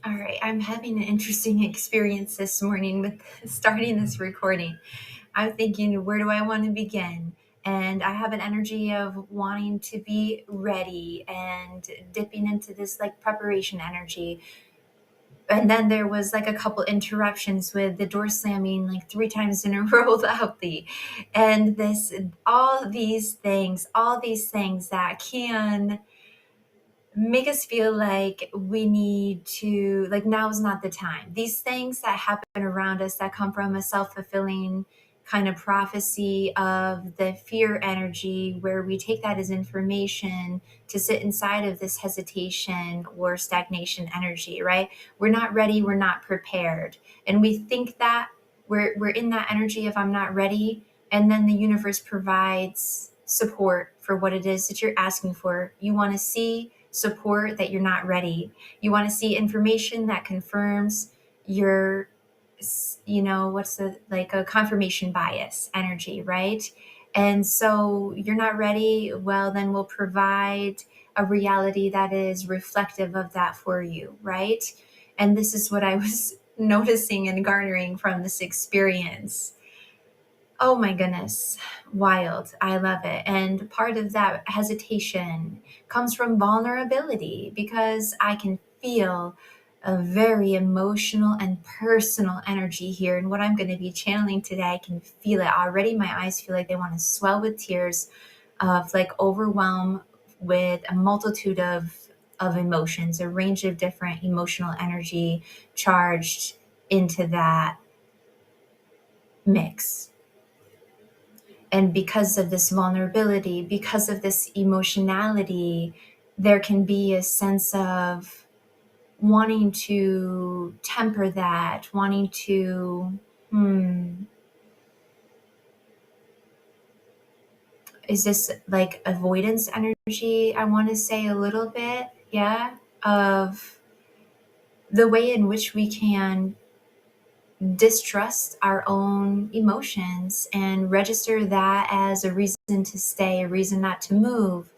All right, I'm having an interesting experience this morning with starting this recording. I'm thinking, where do I want to begin? And I have an energy of wanting to be ready and dipping into this like preparation energy. And then there was like a couple interruptions with the door slamming like three times in a row loudly. And all these things that can make us feel like we need to, like, now is not the time. These things that happen around us that come from a self-fulfilling kind of prophecy of the fear energy, where we take that as information to sit inside of this hesitation or stagnation energy, right? We're not ready, we're not prepared. And we think that we're in that energy of I'm not ready, and then the universe provides support for what it is that you're asking for. You want to see support that you're not ready. You want to see information that confirms your, what's the, like a confirmation bias energy, right? And so you're not ready. Well, then we'll provide a reality that is reflective of that for you, right? And this is what I was noticing and garnering from this experience. Oh my goodness, wild. I love it. And part of that hesitation comes from vulnerability, because I can feel a very emotional and personal energy here. And what I'm going to be channeling today, I can feel it already. My eyes feel like they want to swell with tears of like overwhelm with a multitude of emotions, a range of different emotional energy charged into that mix. And because of this vulnerability, because of this emotionality, there can be a sense of wanting to temper that, wanting to, is this like avoidance energy? I want to say a little bit, yeah, of the way in which we can distrust our own emotions and register that as a reason to stay, a reason not to move,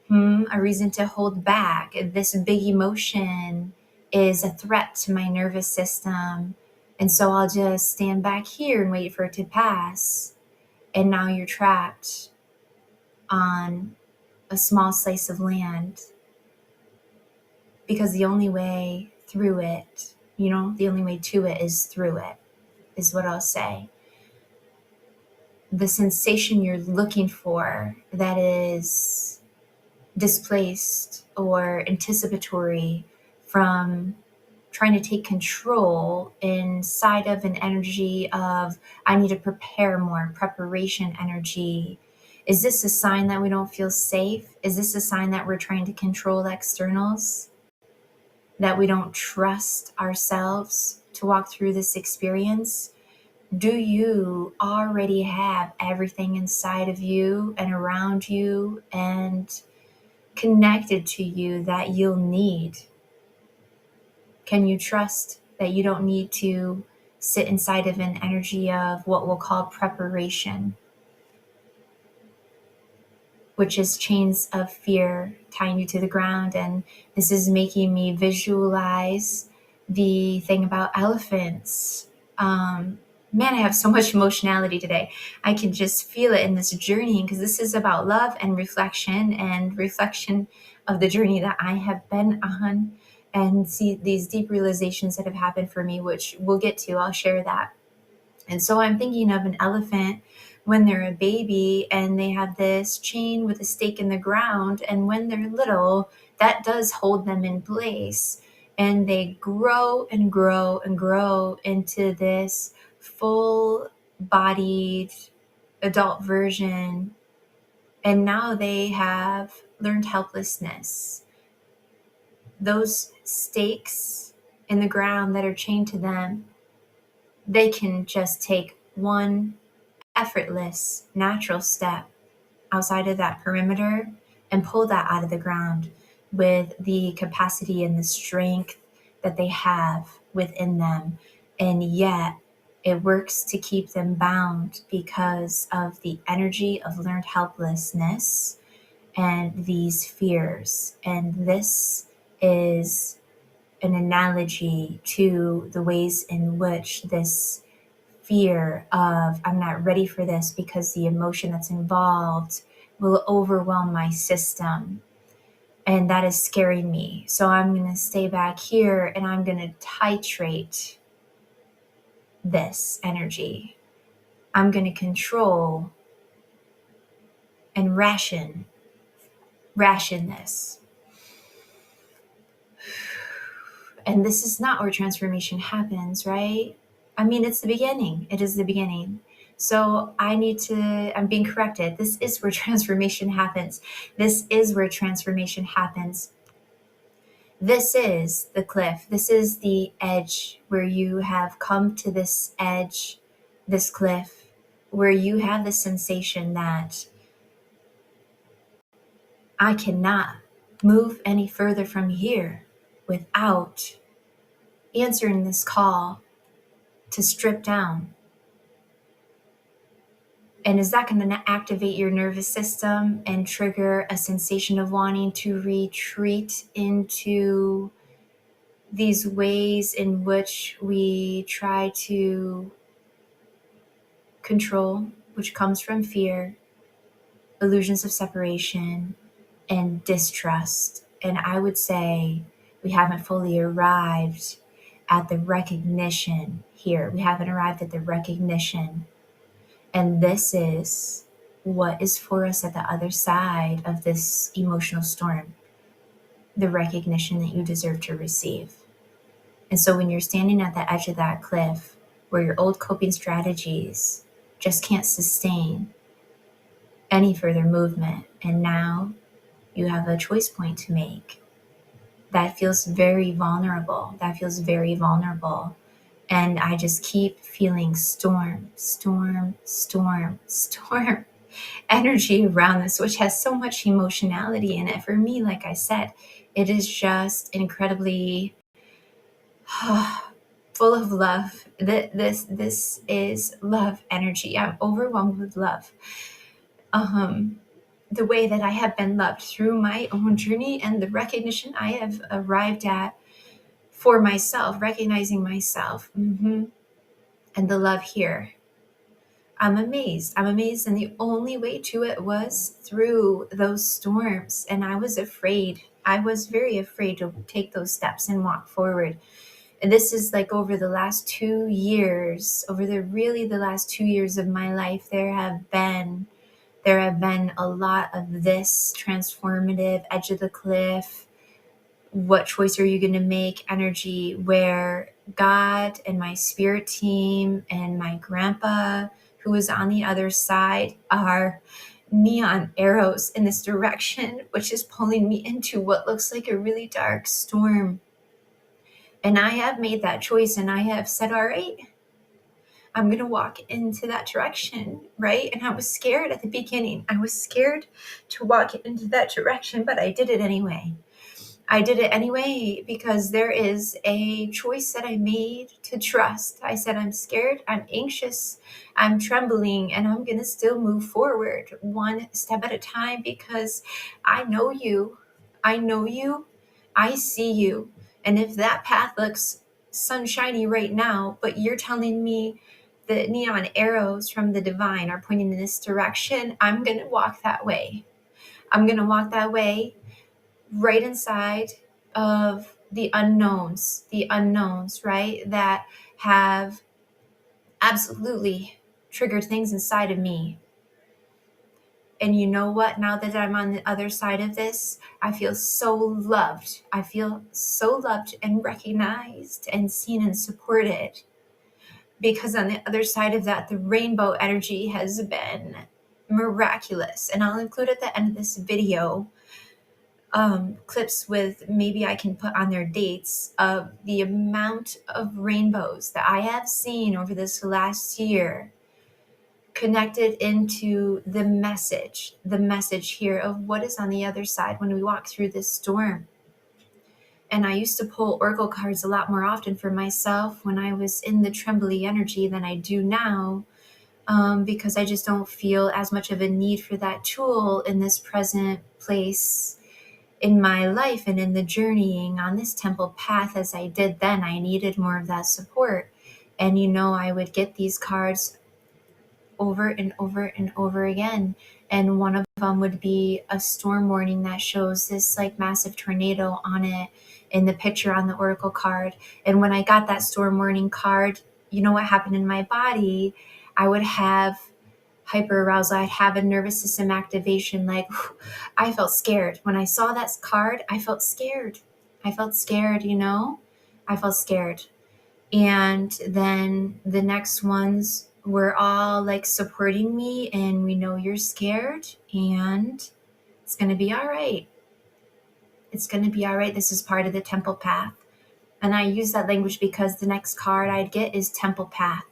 a reason to hold back. This big emotion is a threat to my nervous system. And so I'll just stand back here and wait for it to pass. And now you're trapped on a small slice of land, because the only way through it, the only way to it is through it, is what I'll say. The sensation you're looking for that is displaced or anticipatory from trying to take control inside of an energy of, I need to prepare more, preparation energy. Is this a sign that we don't feel safe? Is this a sign that we're trying to control externals? That we don't trust ourselves to walk through this experience? Do you already have everything inside of you and around you and connected to you that you'll need? Can you trust that you don't need to sit inside of an energy of what we'll call preparation, which is chains of fear tying you to the ground? And this is making me visualize the thing about elephants. Man, I have so much emotionality today. I can just feel it in this journey, because this is about love and reflection of the journey that I have been on, and see these deep realizations that have happened for me, which we'll get to. I'll share that. And so I'm thinking of an elephant when they're a baby and they have this chain with a stake in the ground. And when they're little, that does hold them in place. And they grow and grow and grow into this full-bodied adult version. And now they have learned helplessness. Those stakes in the ground that are chained to them, they can just take one effortless, natural step outside of that perimeter and pull that out of the ground with the capacity and the strength that they have within them. And yet it works to keep them bound because of the energy of learned helplessness and these fears. And this is an analogy to the ways in which this fear of I'm not ready for this because the emotion that's involved will overwhelm my system. And that is scaring me. So I'm going to stay back here and I'm going to titrate this energy. I'm going to control and ration this. And this is not where transformation happens, right? I mean, it's the beginning. It is the beginning. So I'm being corrected. This is where transformation happens. This is where transformation happens. This is the cliff. This is the edge where you have come to this edge, this cliff, where you have the sensation that I cannot move any further from here without answering this call to strip down. And is that going to activate your nervous system and trigger a sensation of wanting to retreat into these ways in which we try to control, which comes from fear, illusions of separation, and distrust? And I would say we haven't fully arrived at the recognition here. We haven't arrived at the recognition. And this is what is for us at the other side of this emotional storm, the recognition that you deserve to receive. And so when you're standing at the edge of that cliff where your old coping strategies just can't sustain any further movement, and now you have a choice point to make, that feels very vulnerable. That feels very vulnerable. And I just keep feeling storm energy around this, which has so much emotionality in it. For me, like I said, it is just incredibly full of love. This is love energy. I'm overwhelmed with love. The way that I have been loved through my own journey and the recognition I have arrived at for myself, recognizing myself, and the love here. I'm amazed. And the only way to it was through those storms. And I was afraid. I was very afraid to take those steps and walk forward. And this is like over the last 2 years, the last 2 years of my life, there have been a lot of this transformative edge of the cliff. What choice are you going to make energy, where God and my spirit team and my grandpa, who is on the other side, are neon arrows in this direction, which is pulling me into what looks like a really dark storm. And I have made that choice, and I have said, all right, I'm going to walk into that direction, right? And I was scared at the beginning. I was scared to walk into that direction, but I did it anyway. I did it anyway because there is a choice that I made to trust. I said, I'm scared, I'm anxious, I'm trembling, and I'm going to still move forward one step at a time because I know you. I know you. I see you. And if that path looks sunshiny right now, but you're telling me the neon arrows from the divine are pointing in this direction, I'm going to walk that way. I'm going to walk that way right inside of the unknowns, right? That have absolutely triggered things inside of me. And you know what? Now that I'm on the other side of this, I feel so loved. I feel so loved and recognized and seen and supported. Because on the other side of that, the rainbow energy has been miraculous. And I'll include at the end of this video clips with, maybe I can put on their dates, of the amount of rainbows that I have seen over this last year, connected into the message here of what is on the other side when we walk through this storm. And I used to pull oracle cards a lot more often for myself when I was in the trembly energy than I do now, because I just don't feel as much of a need for that tool in this present place in my life and in the journeying on this temple path as I did then, I needed more of that support. And I would get these cards over and over and over again. And one of them would be a storm warning that shows this like massive tornado on it in the picture on the oracle card. And when I got that storm warning card, you know what happened in my body? I would have hyperarousal. I'd have a nervous system activation. Like, I felt scared. When I saw that card, I felt scared. I felt scared, I felt scared. And then the next ones were all like supporting me, and we know you're scared, and it's going to be all right. It's going to be all right. This is part of the temple path. And I use that language because the next card I'd get is Temple Path,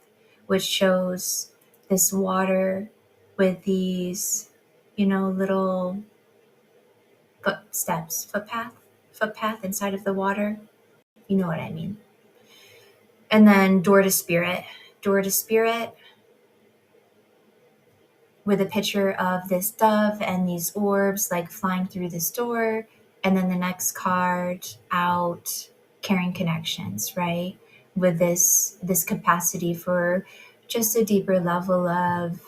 which shows this water with these, little footpath inside of the water. You know what I mean. And then door to spirit with a picture of this dove and these orbs like flying through this door. And then the next card out, carrying connections, right? With this capacity for just a deeper level of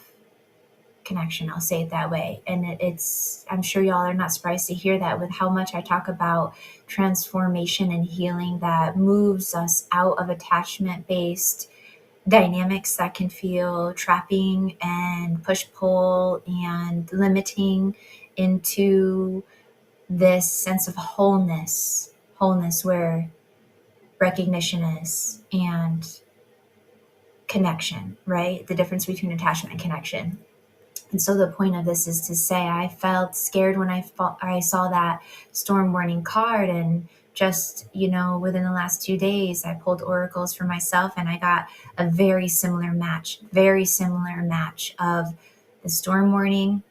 connection, I'll say it that way. And it's I'm sure y'all are not surprised to hear that with how much I talk about transformation and healing that moves us out of attachment based dynamics that can feel trapping and push-pull and limiting, into this sense of wholeness where recognition is and connection, right? The difference between attachment and connection. And so the point of this is to say I felt scared when I saw that storm warning card. And just, within the last 2 days, I pulled oracles for myself, and I got a very similar match of the storm warning.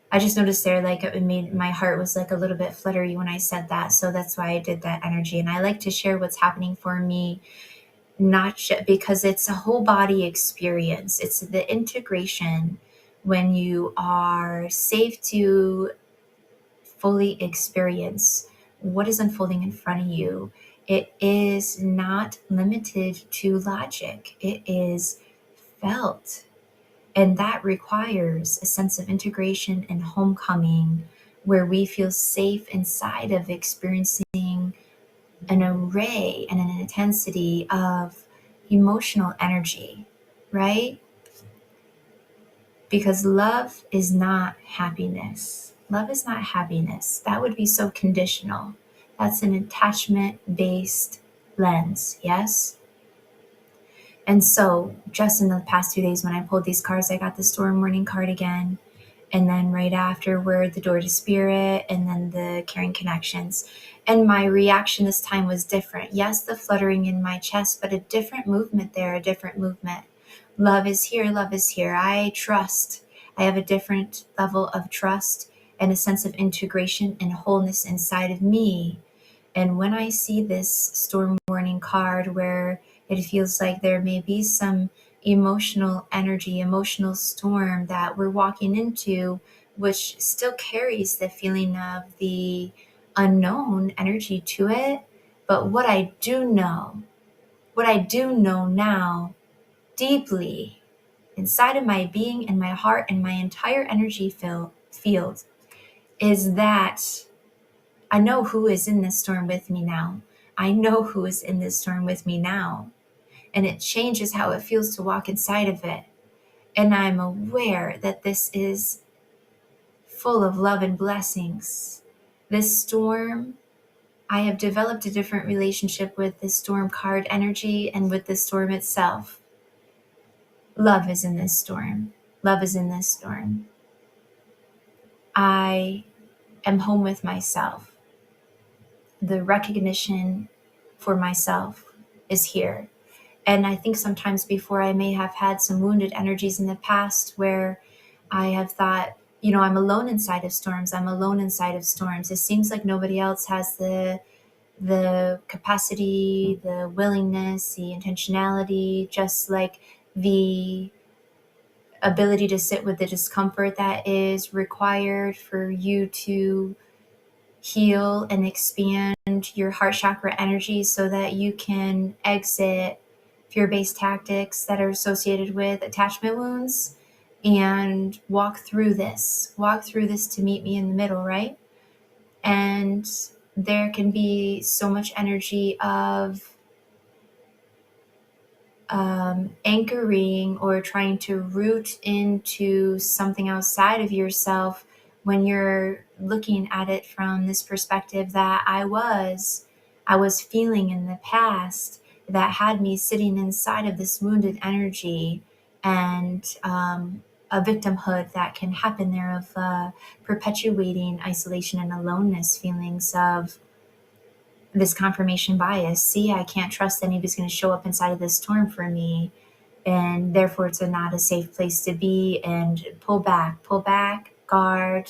I just noticed there, like, it made my heart was like a little bit fluttery when I said that. So that's why I did that energy. And I like to share what's happening for me, not just because it's a whole body experience. It's the integration when you are safe to fully experience what is unfolding in front of you. It is not limited to logic. It is felt. And that requires a sense of integration and homecoming, where we feel safe inside of experiencing an array and an intensity of emotional energy, right? Because love is not happiness. Love is not happiness. That would be so conditional. That's an attachment-based lens, yes? And so just in the past 2 days when I pulled these cards, I got the storm warning card again. And then right afterward, the door to spirit, and then the carrying connections. And my reaction this time was different. Yes, the fluttering in my chest, but a different movement there, a different movement. Love is here, love is here. I trust. I have a different level of trust and a sense of integration and wholeness inside of me. And when I see this storm warning card where it feels like there may be some emotional energy, emotional storm that we're walking into, which still carries the feeling of the unknown energy to it. But what I do know now, deeply inside of my being and my heart and my entire energy field, is that I know who is in this storm with me now. I know who is in this storm with me now. And it changes how it feels to walk inside of it. And I'm aware that this is full of love and blessings. This storm, I have developed a different relationship with the storm card energy and with the storm itself. Love is in this storm. Love is in this storm. I am home with myself. The recognition for myself is here. And I think sometimes before I may have had some wounded energies in the past where I have thought, I'm alone inside of storms. I'm alone inside of storms. It seems like nobody else has the capacity, the willingness, the intentionality, just like the ability to sit with the discomfort that is required for you to heal and expand your heart chakra energy so that you can exit fear-based tactics that are associated with attachment wounds and walk through this to meet me in the middle, right? And there can be so much energy of anchoring or trying to root into something outside of yourself when you're looking at it from this perspective that I was feeling in the past that had me sitting inside of this wounded energy and a victimhood that can happen there of perpetuating isolation and aloneness, feelings of this confirmation bias. See, I can't trust anybody's going to show up inside of this storm for me, and therefore it's not a safe place to be, and pull back, guard,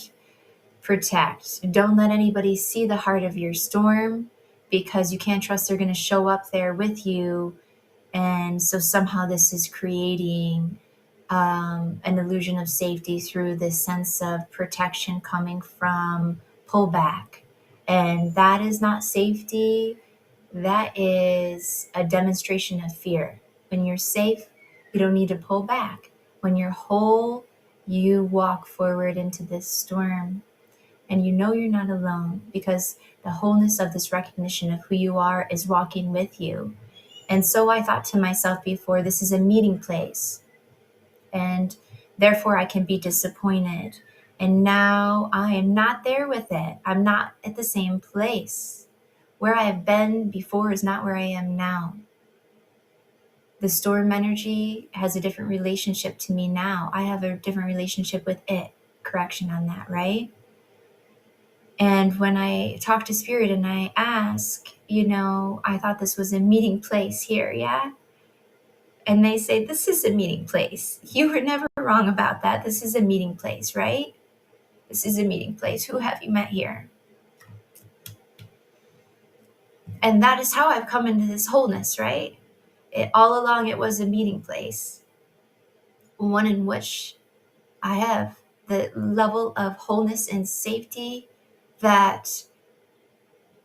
protect. Don't let anybody see the heart of your storm because you can't trust they're going to show up there with you. And so somehow this is creating an illusion of safety through this sense of protection coming from pullback. And that is not safety. That is a demonstration of fear. When you're safe, you don't need to pull back. When you're whole, you walk forward into this storm. And you know you're not alone because the wholeness of this recognition of who you are is walking with you. And so I thought to myself before, this is a meeting place. And therefore I can be disappointed. And now I am not there with it. I'm not at the same place. Where I have been before is not where I am now. The storm energy has a different relationship to me now. I have a different relationship with it. Correction on that, right? And when I talk to spirit and I ask, I thought this was a meeting place here, yeah? And they say, this is a meeting place. You were never wrong about that. This is a meeting place, right? This is a meeting place. Who have you met here? And that is how I've come into this wholeness, right? All along, it was a meeting place, one in which I have the level of wholeness and safety that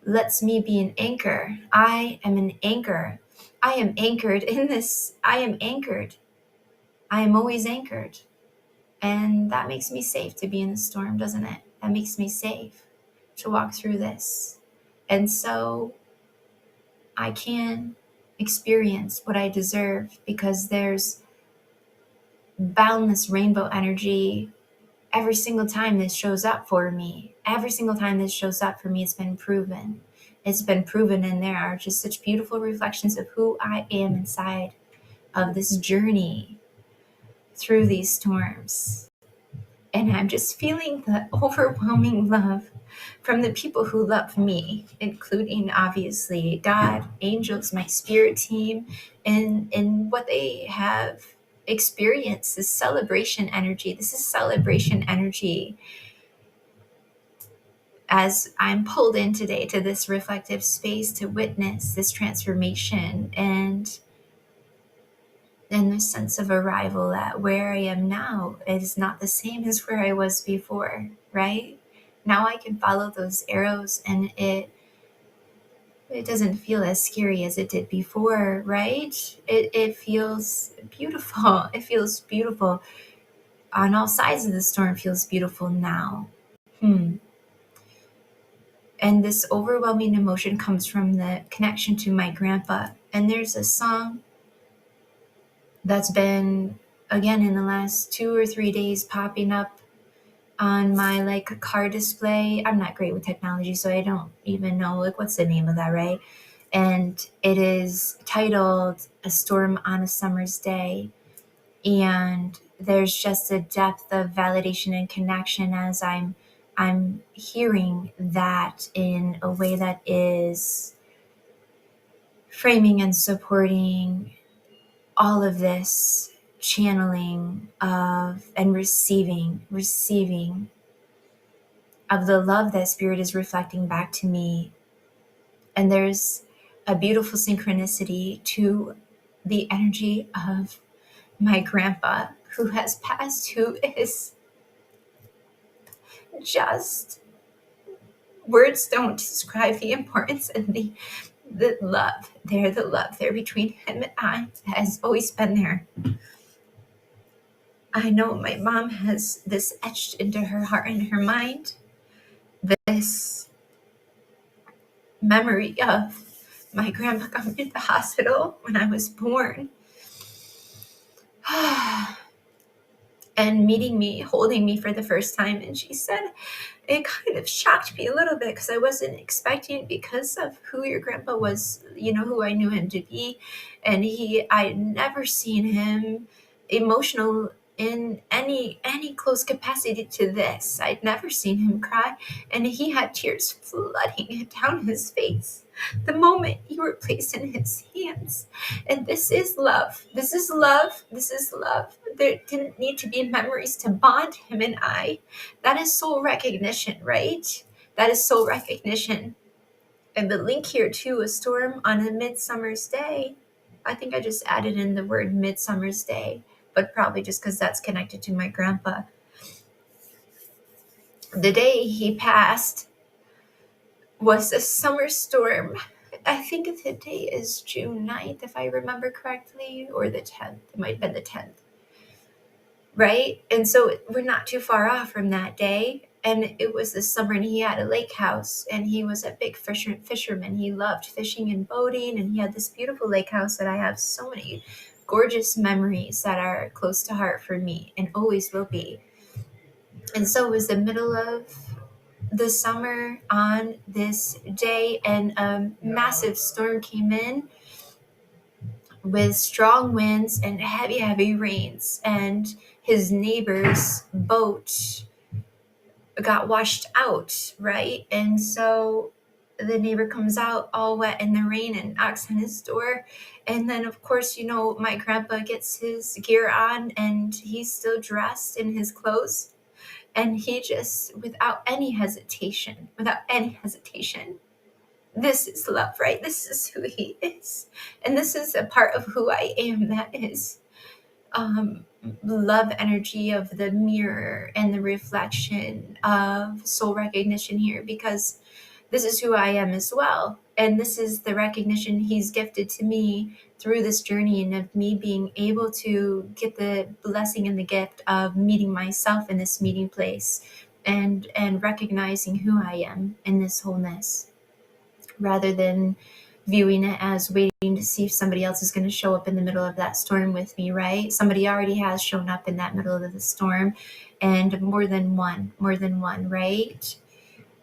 lets me be an anchor. I am an anchor. I am anchored in this. I am anchored. I am always anchored. And that makes me safe to be in the storm, doesn't it? That makes me safe to walk through this. And so I can experience what I deserve because there's boundless rainbow energy every single time this shows up for me. Every single time this shows up for me, it's been proven. It's been proven, and there are just such beautiful reflections of who I am inside of this journey through these storms. And I'm just feeling the overwhelming love from the people who love me, including obviously God, angels, my spirit team, and what they have experienced, this celebration energy. This is celebration energy as I'm pulled in today to this reflective space to witness this transformation and the sense of arrival at where I am now is not the same as where I was before, right? Now I can follow those arrows and it doesn't feel as scary as it did before, right? It feels beautiful. It feels beautiful. On all sides of the storm feels beautiful now. And this overwhelming emotion comes from the connection to my grandpa. And there's a song that's been, again, in the last 2 or 3 days popping up on my car display. I'm not great with technology, so I don't even know what's the name of that, right? And it is titled A Storm on a Summer's Day. And there's just a depth of validation and connection as I'm hearing that in a way that is framing and supporting all of this channeling of and receiving of the love that spirit is reflecting back to me. And there's a beautiful synchronicity to the energy of my grandpa, who has passed, who is just, words don't describe the importance and the love. The love there between him and I has always been there. I know my mom has this etched into her heart and her mind, this memory of my grandpa coming to the hospital when I was born and meeting me, holding me for the first time. And she said, it kind of shocked me a little bit because I wasn't expecting, because of who your grandpa was, who I knew him to be. And I'd never seen him emotional in any close capacity to this. I'd never seen him cry, and he had tears flooding down his face the moment you were placed in his hands. And this is love. This is love. This is love. There didn't need to be memories to bond him and I. That is soul recognition, right? That is soul recognition. And the link here to a storm on a midsummer's day. I think I just added in the word midsummer's day, but probably just because that's connected to my grandpa. The day he passed was a summer storm. I think the day is June 9th, if I remember correctly, or the 10th. It might have been the 10th. Right? And so we're not too far off from that day. And it was this summer, and he had a lake house, and he was a big fisherman. He loved fishing and boating, and he had this beautiful lake house that I have so many gorgeous memories that are close to heart for me and always will be. And so it was the middle of the summer on this day, and a massive storm came in with strong winds and heavy rains, and his neighbor's boat got washed out, right? And so the neighbor comes out all wet in the rain and knocks on his door. And then, of course, my grandpa gets his gear on, and he's still dressed in his clothes. And he just, without any hesitation, this is love, right? This is who he is. And this is a part of who I am, that is love energy of the mirror and the reflection of soul recognition here, because this is who I am as well. And this is the recognition he's gifted to me through this journey, and of me being able to get the blessing and the gift of meeting myself in this meeting place, and recognizing who I am in this wholeness, rather than viewing it as waiting to see if somebody else is going to show up in the middle of that storm with me, right? Somebody already has shown up in that middle of the storm, and more than one, right?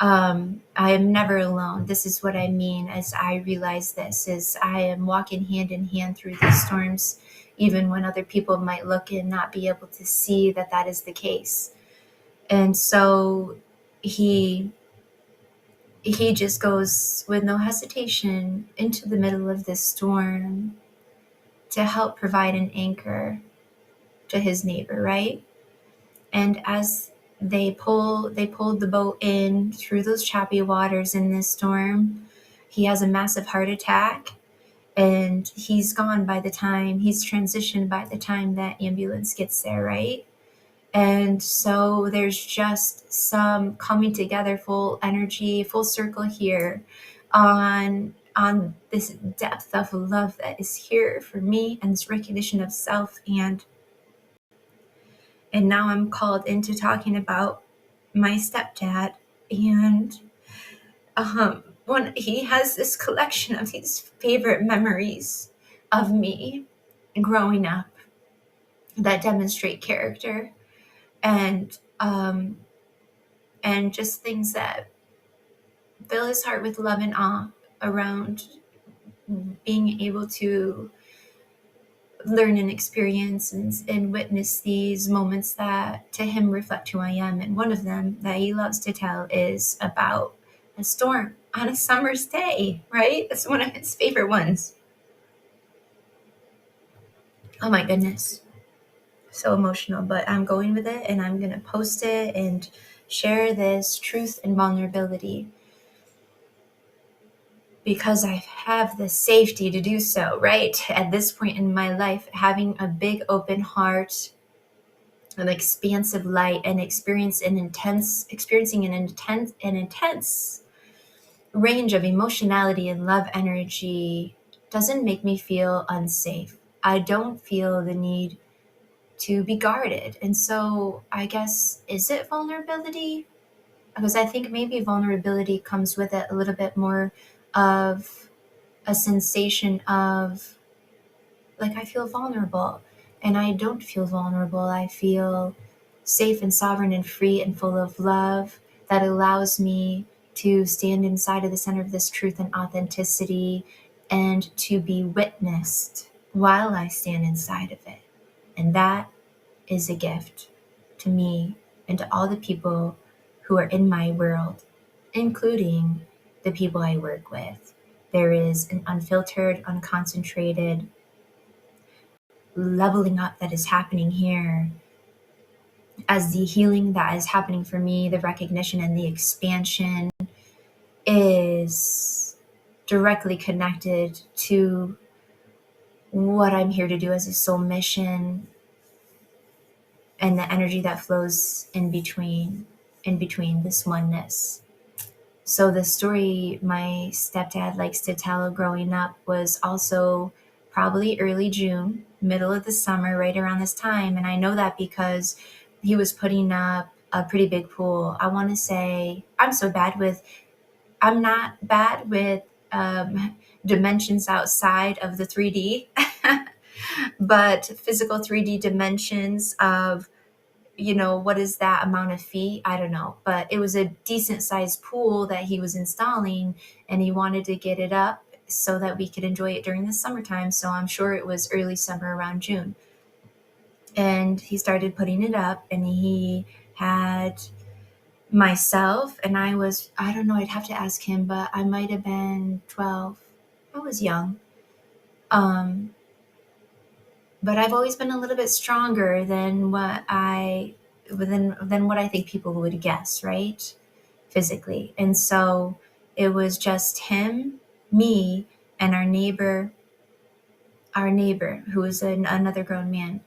I am never alone. This is what I mean as I realize this, is I am walking hand in hand through these storms, even when other people might look and not be able to see that is the case. And so he just goes with no hesitation into the middle of this storm to help provide an anchor to his neighbor, right? And as they pulled the boat in through those choppy waters in this storm, he has a massive heart attack, and he's transitioned by the time that ambulance gets there, right? And so there's just some coming together, full energy, full circle here on this depth of love that is here for me, and this recognition of self. And now I'm called into talking about my stepdad. And he has this collection of these favorite memories of me growing up that demonstrate character, and just things that fill his heart with love and awe around being able to learn and experience and witness these moments that to him reflect who I am. And one of them that he loves to tell is about a storm on a summer's day, right? That's one of his favorite ones. Oh my goodness. So emotional, but I'm going with it, and I'm going to post it and share this truth and vulnerability, because I have the safety to do so, right? At this point in my life, having a big open heart an expansive light and experiencing an intense range of emotionality and love energy doesn't make me feel unsafe. I don't feel the need to be guarded. And so I guess, is it vulnerability? Because I think maybe vulnerability comes with it a little bit more of a sensation of, like, I feel vulnerable, and I don't feel vulnerable. I feel safe and sovereign and free and full of love that allows me to stand inside of the center of this truth and authenticity and to be witnessed while I stand inside of it. And that is a gift to me and to all the people who are in my world, including the people I work with. There is an unfiltered, unconcentrated leveling up that is happening here, as the healing that is happening for me, the recognition and the expansion is directly connected to what I'm here to do as a soul mission and the energy that flows in between this oneness. So the story my stepdad likes to tell growing up was also probably early June, middle of the summer, right around this time. And I know that because he was putting up a pretty big pool. I want to say I'm not bad with dimensions outside of the 3D, but physical 3D dimensions of, what is that amount of feet? I don't know. But it was a decent sized pool that he was installing, and he wanted to get it up so that we could enjoy it during the summertime. So I'm sure it was early summer around June. And he started putting it up, and he had myself, and I don't know, I'd have to ask him, but I might have been 12. I was young. But I've always been a little bit stronger than what I think people would guess, right? Physically. And so it was just him, me, and our neighbor who was another grown man.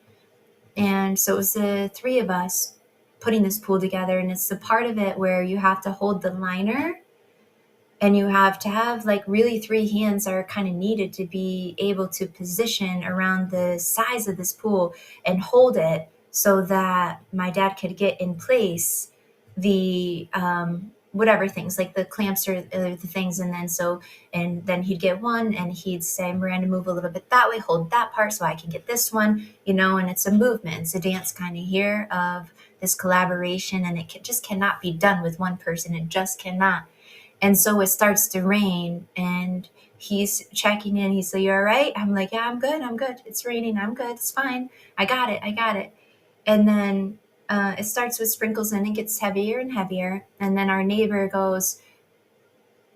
And so it was the three of us putting this pool together. And it's the part of it where you have to hold the liner, and you have to have, like, really three hands are kind of needed to be able to position around the size of this pool and hold it so that my dad could get in place the whatever things, like the clamps or the things. And then he'd get one and he'd say, Miranda, move a little bit that way, hold that part so I can get this one, and it's a movement. It's a dance kind of here of this collaboration, and just cannot be done with one person. It just cannot. And so it starts to rain, and he's checking in. He's like, "You all right?" I'm like, "Yeah, I'm good. I'm good. It's raining. I'm good. It's fine. I got it. I got it." And then it starts with sprinkles, and it gets heavier and heavier. And then our neighbor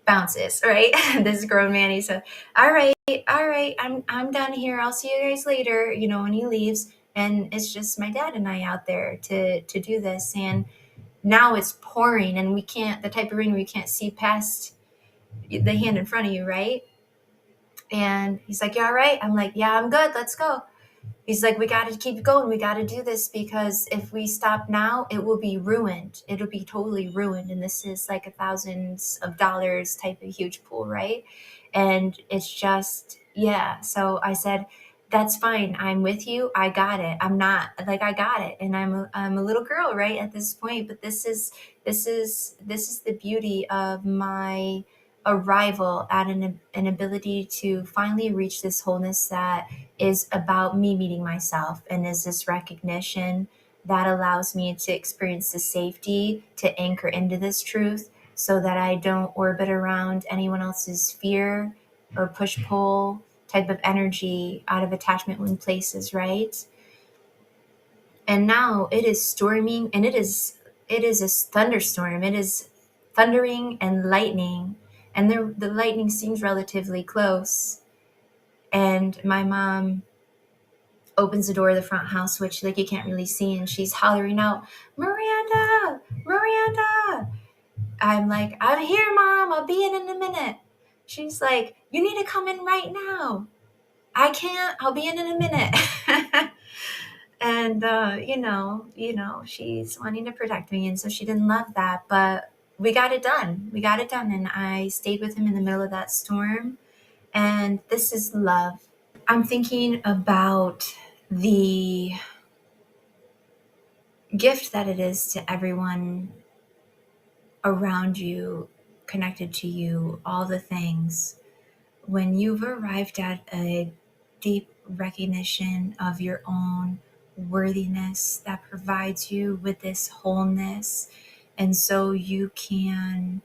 bounces, right? This grown man, he said, all right, I'm done here. I'll see you guys later, and he leaves. And it's just my dad and I out there to do this. And now it's pouring, and the type of rain where you can't see past the hand in front of you, right? And he's like, "You all right?" I'm like, "Yeah, I'm good. Let's go." He's like, "We got to keep going. We got to do this, because if we stop now, it will be ruined. It'll be totally ruined. And this is like thousands of dollars type of huge pool, right?" And it's just, yeah. So I said, "That's fine. I'm with you. I got it. I'm not like, I got it." And I'm a little girl, right, at this point. But this is the beauty of my arrival at an ability to finally reach this wholeness that is about me meeting myself, and is this recognition that allows me to experience the safety to anchor into this truth, so that I don't orbit around anyone else's fear or push pull type of energy out of attachment when places, right? And now it is storming, and it is a thunderstorm. It is thundering and lightning, and the lightning seems relatively close. And my mom opens the door of the front house, which, like, you can't really see, and she's hollering out, Miranda, Miranda. I'm like, I'm here, Mom. I'll be in a minute. She's like, you need to come in right now. I can't. I'll be in a minute. And she's wanting to protect me, and so she didn't love that, but we got it done. We got it done, and I stayed with him in the middle of that storm. And this is love. I'm thinking about the gift that it is to everyone around you, connected to you, all the things. When you've arrived at a deep recognition of your own worthiness that provides you with this wholeness, and so you can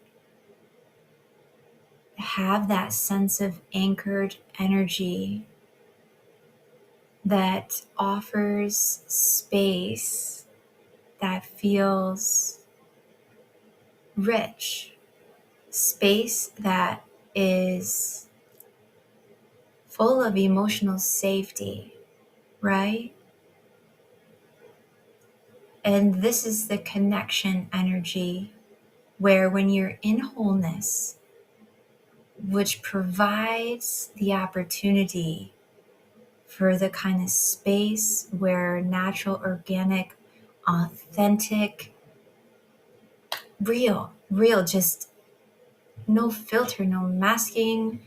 have that sense of anchored energy that offers space that feels rich, space that is full of emotional safety, right? And this is the connection energy where, when you're in wholeness, which provides the opportunity for the kind of space where natural, organic, authentic, real, just no filter, no masking,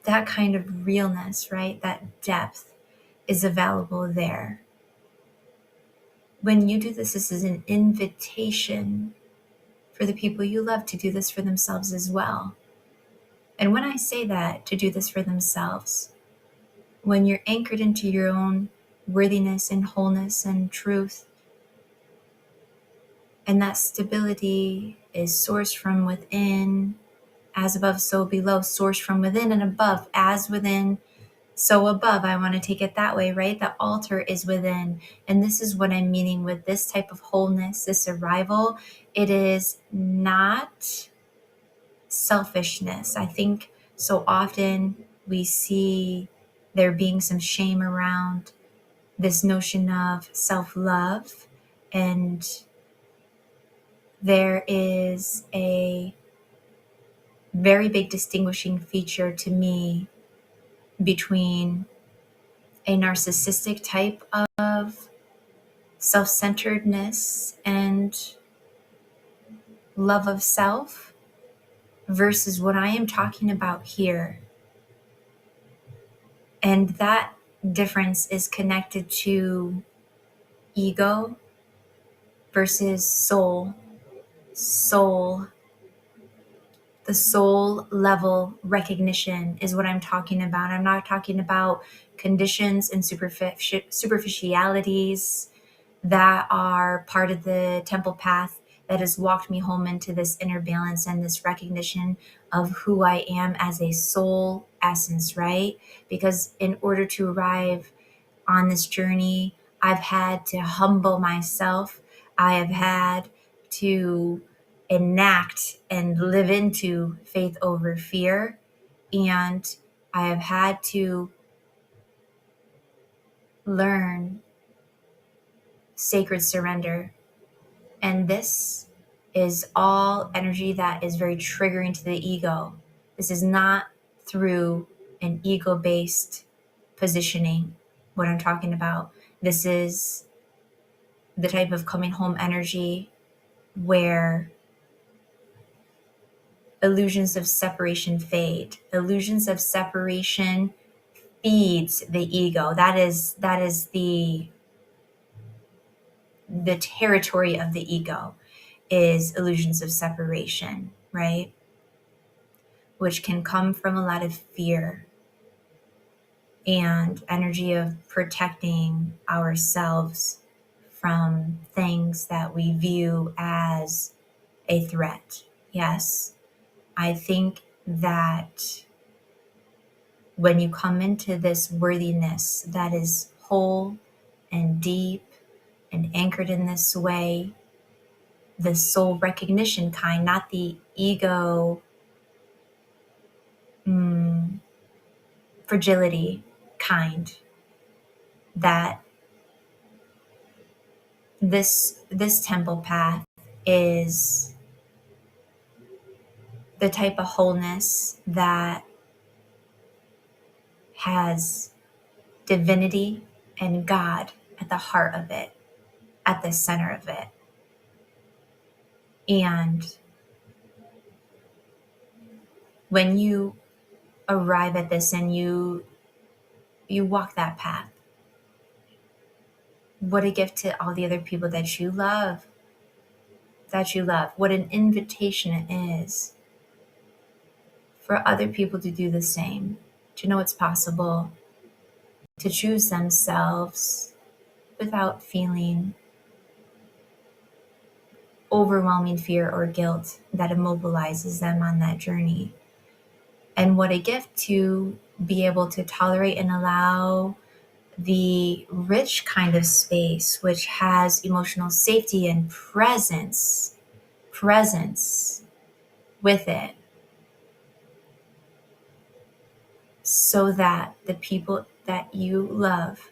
that kind of realness, right? That depth is available there. When you do this, this is an invitation for the people you love to do this for themselves as well. And when I say that, to do this for themselves, when you're anchored into your own worthiness and wholeness and truth, and that stability is sourced from within, as above, so below, sourced from within and above, as within, so above. I want to take it that way, right? The altar is within. And this is what I'm meaning with this type of wholeness, this arrival. It is not selfishness. I think so often we see there being some shame around this notion of self-love, and there is a very big distinguishing feature to me between a narcissistic type of self-centeredness and love of self versus what I am talking about here. And that difference is connected to ego versus soul. The soul level recognition is what I'm talking about. I'm not talking about conditions and superficialities that are part of the temple path that has walked me home into this inner balance and this recognition of who I am as a soul essence, right? Because in order to arrive on this journey, I've had to humble myself. I have had to enact and live into faith over fear. And I have had to learn sacred surrender. And this is all energy that is very triggering to the ego. This is not through an ego-based positioning, what I'm talking about. This is the type of coming home energy where illusions of separation fade. Illusions of separation feeds the ego. That is the territory of the ego, is illusions of separation, right? Which can come from a lot of fear and energy of protecting ourselves from things that we view as a threat. Yes, I think that when you come into this worthiness that is whole and deep and anchored in this way, the soul recognition kind, not the ego fragility kind, that this temple path is the type of wholeness that has divinity and God at the heart of it, at the center of it. And when you arrive at this and you walk that path, what a gift to all the other people that you love. What an invitation it is for other people to do the same, to know it's possible to choose themselves without feeling overwhelming fear or guilt that immobilizes them on that journey. And what a gift to be able to tolerate and allow the rich kind of space, which has emotional safety and presence with it, so that the people that you love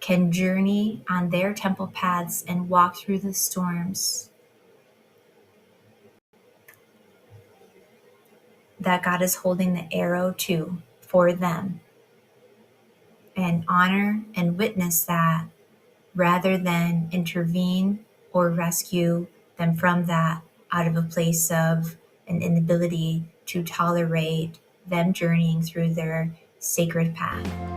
can journey on their temple paths and walk through the storms that God is holding the arrow to for them, and honor and witness that rather than intervene or rescue them from that out of a place of an inability to tolerate them journeying through their sacred path.